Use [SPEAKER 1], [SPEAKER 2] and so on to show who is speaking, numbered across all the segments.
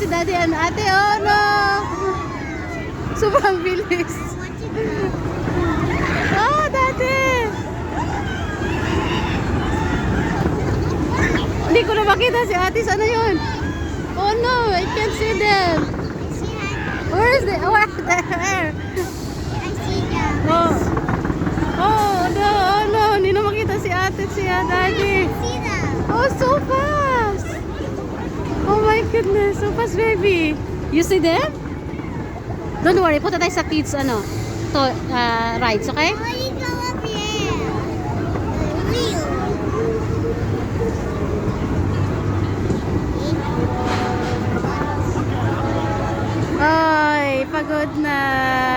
[SPEAKER 1] daddy and ate. Oh no! Sobrang bilis. Oh, daddy! Hindi ko na makita si ate. Sana yun? Oh no, I can't see them. Where is the? Where? There.
[SPEAKER 2] I see them.
[SPEAKER 1] Oh. Oh no, oh no. Hindi na makita si ate, si daddy.
[SPEAKER 2] See them.
[SPEAKER 1] Oh, so fast. Oh my goodness, so fast, baby. You see them? Don't worry, punta tayo sa kids, rides, okay?
[SPEAKER 2] Why you go up here? Wheel.
[SPEAKER 1] Ay, pagod na.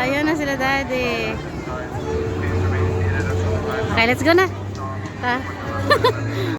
[SPEAKER 1] Yan na sila, daddy. Okay, let's go na.